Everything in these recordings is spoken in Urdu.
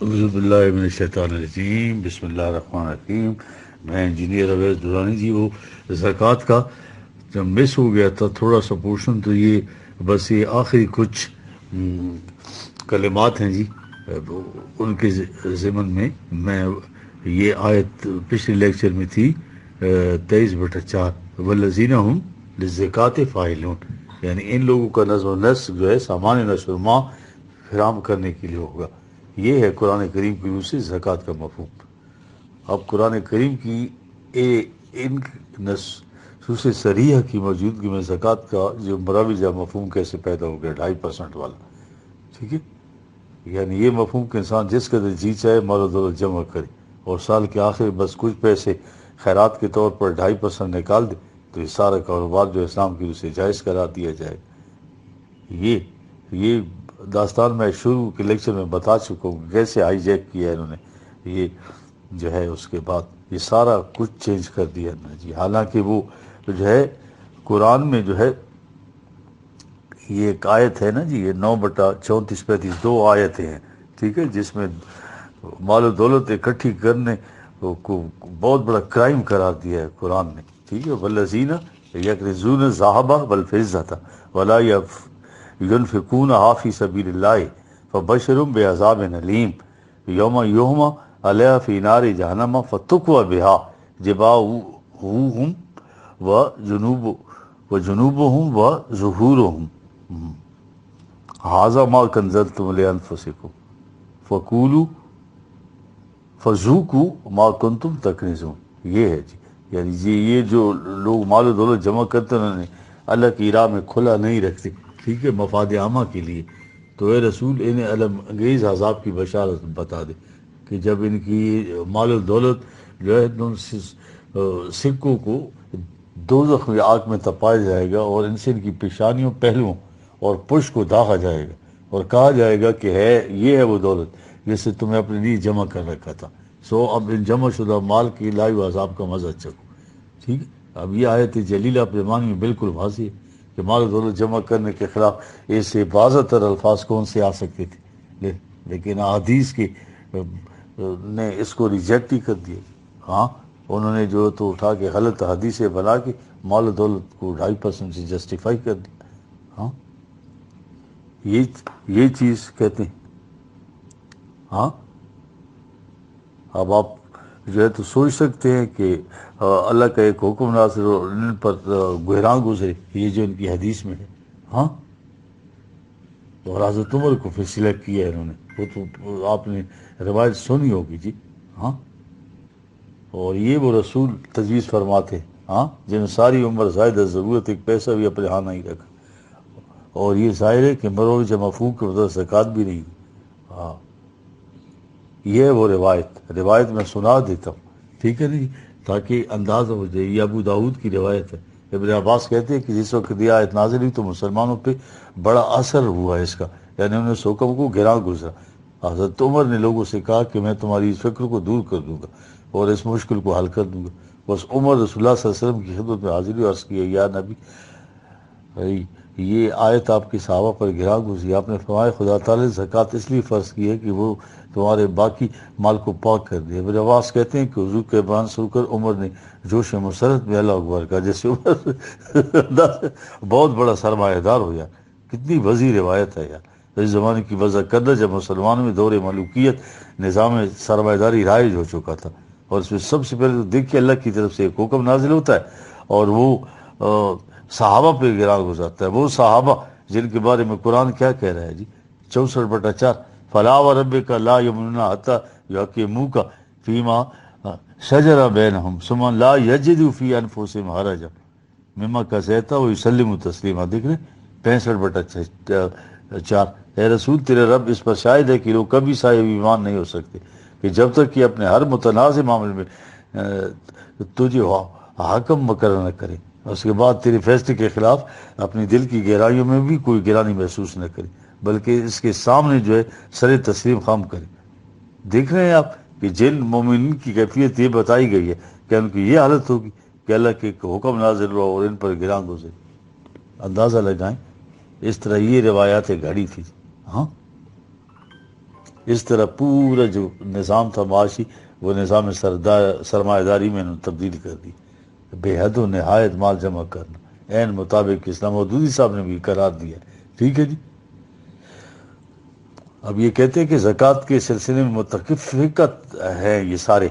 اعوذ باللہ من الشیطان الرجیم، بسم اللہ الرحمن الرحیم۔ میں انجینئر اویس درانی جی۔ وہ زکوٰۃ کا جب مس ہو گیا تھا تھوڑا سا پورشن، تو یہ بس یہ آخری کچھ کلمات ہیں جی، ان کے ضمن میں یہ آیت پچھلے لیکچر میں تھی 23/4، والذین ہم للزکوٰۃ فاعلون، یعنی ان لوگوں کا نظم و نسق جو ہے سامان نشر و ماہ فراہم کرنے کے لیے ہوگا۔ یہ ہے قرآن کریم کی روح سے زکوٰۃ کا مفہوم۔ اب قرآن کریم کی ان نصوص صریحہ کی موجودگی میں زکوٰۃ کا جو مروجہ مفہوم کیسے پیدا ہو گیا 2.5% والا، ٹھیک ہے؟ یعنی یہ مفہوم کہ انسان جس قدر جی چاہے مال و دولت جمع کرے اور سال کے آخر بس کچھ پیسے خیرات کے طور پر 2.5% نکال دے، تو یہ سارا کاروبار جو اسلام کی روح سے جائز قرار دیا جائے۔ یہ داستان میں شروع کے لیکچر میں بتا چکا ہوں کیسے ہائی جیک کیا ہے انہوں نے، یہ جو ہے اس کے بعد یہ سارا کچھ چینج کر دیا جی۔ حالانکہ وہ جو ہے قرآن میں جو ہے یہ ایک آیت ہے نا جی، یہ 9/34-35 2 آیتیں ہیں، ٹھیک ہے، جس میں مال و دولت اکٹھی کرنے کو بہت بڑا کرائم قرار دیا ہے قرآن نے، ٹھیک ہے۔ والذین یکنزون الذھب والفضة ولا ينفقونها فی سبیل اللہ فبشرهم بعذاب علیم یوم یحمى علیہا فی نار جہنم فتکوی بها جباہہم وجنوبہم وظہورہم ھذا ما کنزتم لانفسکم فذوقوا ما کنتم تکنزون۔ یہ ہے جی، یعنی جی یہ جو لوگ مال و دولت جمع کرتے ہیں انہوں نے اللہ کی راہ میں کھلا نہیں رکھتے، ٹھیک ہے، مفاد عامہ کے لیے، تو اے رسول انہیں علم انگیز عذاب کی بشارت بتا دے کہ جب ان کی مال و دولت جو ہے ان سکوں کو دوزخ میں آگ میں تپایا جائے گا اور ان سے ان کی پیشانیوں، پہلوؤں اور پشت کو داغا جائے گا اور کہا جائے گا کہ یہ ہے وہ دولت جسے تمہیں اپنے لیے جمع کر رکھا تھا، سو اب ان جمع شدہ مال کی لائیو عذاب کا مزہ چکو، ٹھیک ہے۔ اب یہ آیت جلیلہ اپنے معنی میں بالکل واضح ہے کہ مال و دولت جمع کرنے کے خلاف ایسے واضح تر الفاظ کون سے آ سکتے تھے، لیکن حدیث کے نے اس کو ریجیکٹ ہی کر دیا۔ ہاں، انہوں نے جو تو اٹھا کے غلط حدیثیں بنا کے مال و دولت کو 2.5% سے جسٹیفائی کر دیا۔ ہاں، یہ چیز کہتے ہیں۔ ہاں، اب آپ جو ہے تو سوچ سکتے ہیں کہ اللہ کا ایک حکم نازل اور ان پر گہراں گزرے، یہ جو ان کی حدیث میں ہے۔ ہاں، اور حضرت عمر کو پھر سلیکٹ کیا ہے انہوں نے، وہ تو آپ نے روایت سنی ہوگی جی۔ ہاں، اور یہ وہ رسول تجویز فرماتے، ہاں، جن میں ساری عمر زائد ضرورت ایک پیسہ بھی اپنے ہاں نہیں رکھا، اور یہ ظاہر ہے کہ مروج مفہوم کے بدل زکوٰۃ بھی نہیں۔ ہاں، یہ ہے وہ روایت میں سنا دیتا ہوں، ٹھیک ہے نہیں، تاکہ اندازہ ہو جائے۔ یہ ابو داؤد کی روایت ہے۔ ابن عباس کہتے ہیں کہ جس وقت یہ آیت نازل ہوئی تو مسلمانوں پہ بڑا اثر ہوا اس کا، یعنی انہوں نے اس حکم کو گراں گزرا۔ حضرت عمر نے لوگوں سے کہا کہ میں تمہاری اس فکر کو دور کر دوں گا اور اس مشکل کو حل کر دوں گا۔ بس عمر رسول اللہ صلی اللہ علیہ وسلم کی خدمت میں حاضری عرض کی، یا نبی، یہ آیت آپ کی صحابہ پر گراں گزری۔ آپ نے فرمایا خدا تعالی نے زکوٰۃ اس لیے فرض کی ہے کہ وہ تمہارے باقی مال کو پاک کر دے۔ ابن عباس کہتے ہیں کہ حضور کے بیان سن کر عمر نے جوش مسرت میں اللہ اکبر کہا، جیسے عمر بہت بڑا سرمایہ دار ہو یار۔ کتنی وسیع روایت ہے یار، اس زمانے کی وضع کردہ جب مسلمانوں میں دور ملوکیت نظام سرمایہ داری رائج ہو چکا تھا، اور اس میں سب سے پہلے تو دیکھیے اللہ کی طرف سے ایک حکم نازل ہوتا ہے اور وہ صحابہ پہ گراں گزرتا ہے۔ وہ صحابہ جن کے بارے میں قرآن کیا کہہ رہا ہے جی، 64/4، فلا وربک لا یؤمنون حتی یحکموک فیما شجر بینہم ثم لا یجدوا فی انفسہم حرجا مما قضیت ویسلموا تسلیما۔ دیکھ رہے 65/4، اے رسول تیرے رب اس پر شاہد ہے کہ لوگ کبھی صاحب ایمان نہیں ہو سکتے کہ جب تک کہ اپنے ہر متنازع معاملے میں تجھے حکم مقرر نہ کرے، اس کے بعد تیرے فیصلے کے خلاف اپنی دل کی گہرائیوں میں بھی کوئی گرانی محسوس نہ کرے، بلکہ اس کے سامنے جو ہے سر تسلیم خم کرے۔ دیکھ رہے ہیں آپ کہ جن مومنین کی کیفیت یہ بتائی گئی ہے کہ ان کی یہ حالت ہوگی کہ اللہ کے حکم نازل ہوا اور ان پر گراں گزرے۔ اندازہ لگائیں، اس طرح یہ روایات گھڑی تھی۔ ہاں، اس طرح پورا جو نظام تھا معاشی وہ نظام سرمایہ داری میں انہوں نے تبدیل کر دی. بے حد و نہایت مال جمع کرنا عین مطابق اسلام مودودی صاحب نے بھی قرار دیا. ٹھیک ہے جی. اب یہ کہتے ہیں کہ زکوٰۃ کے سلسلے میں متفقت ہیں یہ سارے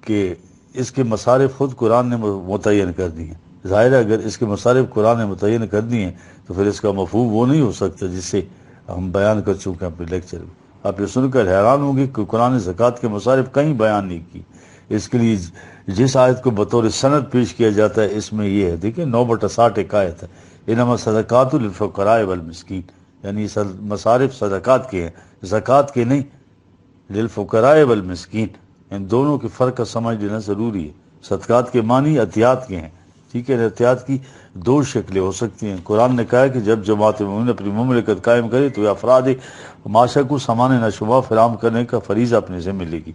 کہ اس کے مصارف خود قرآن نے متعین کر دی ہیں. ظاہر ہے اگر اس کے مصارف قرآن نے متعین کر دی ہیں تو پھر اس کا مفہوم وہ نہیں ہو سکتا جس سے ہم بیان کر چکے ہیں اپنے لیکچر میں. آپ یہ سن کر حیران ہوں گے کہ قرآن نے زکوٰۃ کے مصارف کہیں بیان نہیں کی. اس کے لیے جس آیت کو بطور سند پیش کیا جاتا ہے اس میں یہ ہے، دیکھیں 9/60 ایک آیت ہے، انما صدقات للفقراء والمسکین، یعنی مصارف صدقات کے ہیں، زکوٰۃ کے نہیں. للفقراء والمسکین، ان دونوں کے فرق کا سمجھ لینا ضروری ہے. صدقات کے معنی عطیات کے ہیں. ٹھیک ہے. عطیات کی دو شکلیں ہو سکتی ہیں. قرآن نے کہا ہے کہ جب جماعت مومنین اپنی مملکت قائم کرے تو یہ افراد معاشرہ کو سامان نشوبہ فراہم کرنے کا فریضہ اپنے ذمہ لے گی،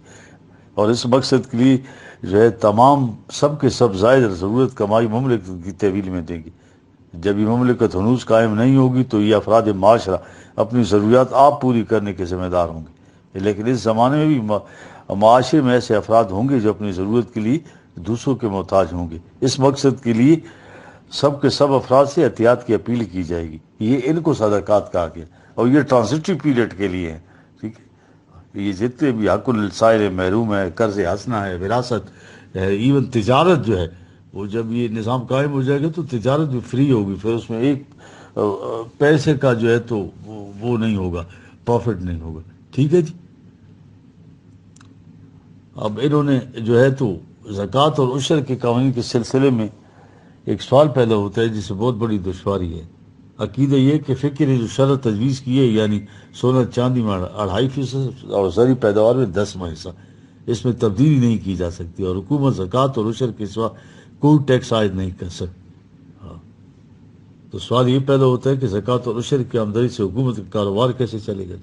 اور اس مقصد کے لیے جو ہے تمام سب کے سب زائد ضرورت کمائی مملکت کی تحویل میں دیں گی. جب یہ مملکت ہنوز قائم نہیں ہوگی تو یہ افراد معاشرہ اپنی ضروریات آپ پوری کرنے کے ذمہ دار ہوں گے. لیکن اس زمانے میں بھی معاشرے میں ایسے افراد ہوں گے جو اپنی ضرورت کے لیے دوسروں کے محتاج ہوں گے. اس مقصد کے لیے سب کے سب افراد سے احتیاط کی اپیل کی جائے گی. یہ ان کو صدقات کہا گیا، اور یہ ٹرانزٹری پیریڈ کے لیے ہے. ٹھیک ہے. یہ جتنے بھی حق السائل محروم ہے، قرض حسنہ ہے، وراثت ہے، ایون تجارت جو ہے، وہ جب یہ نظام قائم ہو جائے گا تو تجارت بھی فری ہوگی. پھر اس میں ایک پیسے کا جو ہے تو وہ نہیں ہوگا، پروفٹ نہیں ہوگا. ٹھیک ہے جی. اب انہوں نے جو ہے تو زکوٰۃ اور عشر کے قوانین کے سلسلے میں ایک سوال پیدا ہوتا ہے جس سے بہت بڑی دشواری ہے. عقیدہ یہ کہ فقہ نے جو شرح تجویز کی ہے، یعنی سونا چاندی میں 2.5% اور زرعی پیداوار میں 10واں حصہ، اس میں تبدیلی نہیں کی جا سکتی، اور حکومت زکوٰۃ اور عشر کے سوا کوئی ٹیکس عائد نہیں کر سکتی. تو سوال یہ پیدا ہوتا ہے کہ زکوٰۃ اور عشر کی آمدنی سے حکومت کا کاروبار کیسے چلے گا.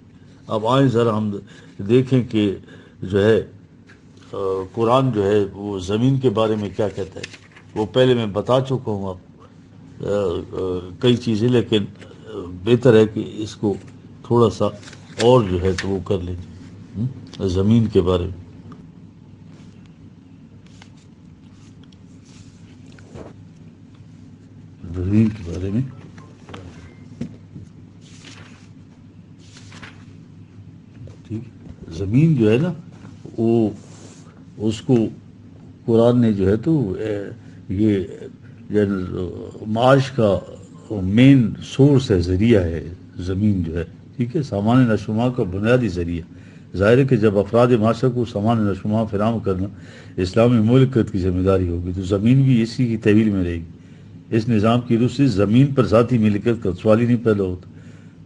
اب آئیں ذرا ہم دیکھیں کہ جو ہے قرآن جو ہے وہ زمین کے بارے میں کیا کہتا ہے. وہ پہلے میں بتا چکا ہوں آپ کئی چیزیں، لیکن بہتر ہے کہ اس کو تھوڑا سا اور جو ہے تو وہ کر لیں زمین کے بارے میں. زمین کے بارے میں ٹھیک. زمین جو ہے نا وہ اس کو قرآن نے جو ہے تو یہ معاش کا مین سورس ہے، ذریعہ ہے زمین جو ہے. ٹھیک ہے. سامان نشوما کا بنیادی ذریعہ. ظاہر ہے کہ جب افراد معاشرہ کو سامان نشوما فراہم کرنا اسلامی مملکت کی ذمہ داری ہوگی تو زمین بھی اسی کی تحویل میں رہے گی. اس نظام کی روح سے زمین پر ذاتی ملکیت کا سوال ہی نہیں پیدا ہوتا.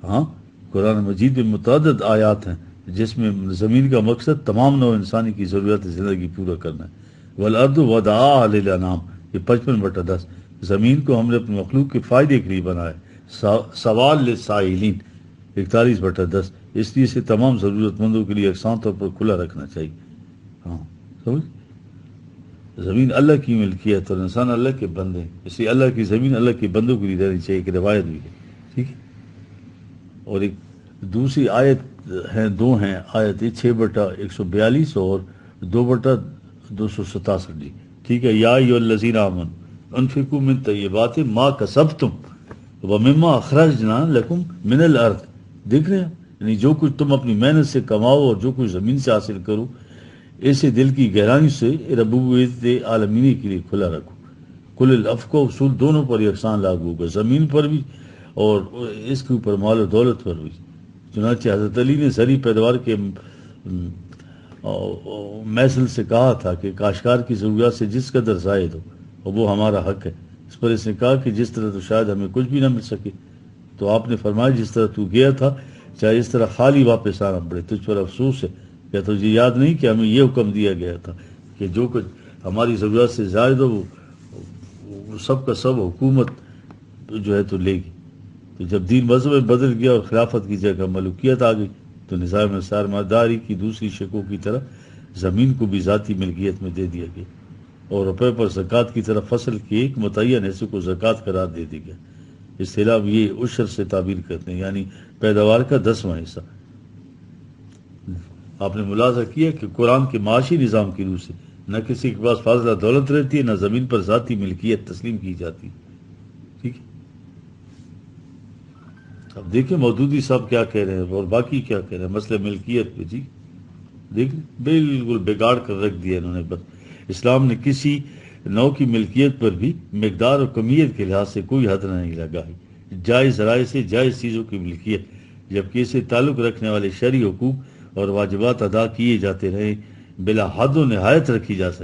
ہاں، قرآن مجید میں متعدد آیات ہیں جس میں زمین کا مقصد تمام نوع انسانی کی ضروریات زندگی پورا کرنا ہے. والارض وضعها للانام، یہ 55/10. زمین کو ہم نے اپنے مخلوق کے فائدے کے لیے بنایا. سوال للسائلین 41/10. اس لیے اسے تمام ضرورت مندوں کے لیے یکساں طور پر کھلا رکھنا چاہیے. ہاں سمجھ. زمین اللہ کی ملکیت اور انسان اللہ کے بندے ہیں، اس لیے اللہ کی زمین اللہ کے بندوں کے لیے رہنی چاہیے. کہ روایت بھی ہے. ٹھیک ہے. اور ایک دوسری آیت ہیں، دو ہیں آیت 6/142 اور 2/267. ٹھیک ہے. یا ایھا الذین آمنوا انفقوا من طیبات ما کسبتم ومما اخرجنا لکم من الارض. دیکھ رہے ہیں، یعنی جو کچھ تم اپنی محنت سے کماؤ اور جو کچھ زمین سے حاصل کرو اسے دل کی گہرائی سے ربوبیت عالمینی کے لیے کھلا رکھو. کل العفو کا اصول دونوں پر یکساں لاگو ہوگا، زمین پر بھی اور اس کے اوپر مال و دولت پر بھی. چنانچہ حضرت علی نے زرعی پیداوار کے محصل سے کہا تھا کہ کاشتکار کی ضروریات سے جس قدر زائد ہو اور وہ ہمارا حق ہے. اس پر اس نے کہا کہ جس طرح تو شاید ہمیں کچھ بھی نہ مل سکے. تو آپ نے فرمایا جس طرح تو گیا تھا چاہے اس طرح خالی واپس آنا پڑے، تجھ پر افسوس ہے. کیا تجھے یاد نہیں کہ ہمیں یہ حکم دیا گیا تھا کہ جو کچھ ہماری ضروریات سے زائد ہو وہ سب کا سب حکومت جو ہے تو لے گی. تو جب دین مذہب میں بدل گیا اور خلافت کی جگہ ملوکیت آ گئی تو نظام سرمایہ داری کی دوسری شکوں کی طرح زمین کو بھی ذاتی ملکیت میں دے دیا گیا، اور روپے پر زکوٰۃ کی طرح فصل کے ایک متعین حصے کو زکوٰۃ قرار دے دیا گیا. اصطلاح یہ عشر سے تعبیر کرتے ہیں، یعنی پیداوار کا 10واں حصہ. آپ نے ملاحظہ کیا کہ قرآن کے معاشی نظام کی روح سے نہ کسی کے پاس فاضلہ دولت رہتی ہے، نہ زمین پر ذاتی ملکیت تسلیم کی جاتی، ٹھیک ہے؟ اب دیکھیں مودودی صاحب کیا کہہ رہے ہیں اور باقی کیا کہہ رہے ہیں مسئلہ ملکیت پہ، جی دیکھ بالکل بگاڑ کر رکھ دیا انہوں نے۔ بس اسلام نے کسی نو کی ملکیت پر بھی مقدار اور کمیت کے لحاظ سے کوئی حد نہیں لگائی، جائز ذرائع سے جائز چیزوں کی ملکیت، جبکہ اسے تعلق رکھنے والے شرعی حقوق اور واجبات ادا کیے جاتے رہے، بلا حد و نہایت رکھی جا سکتی۔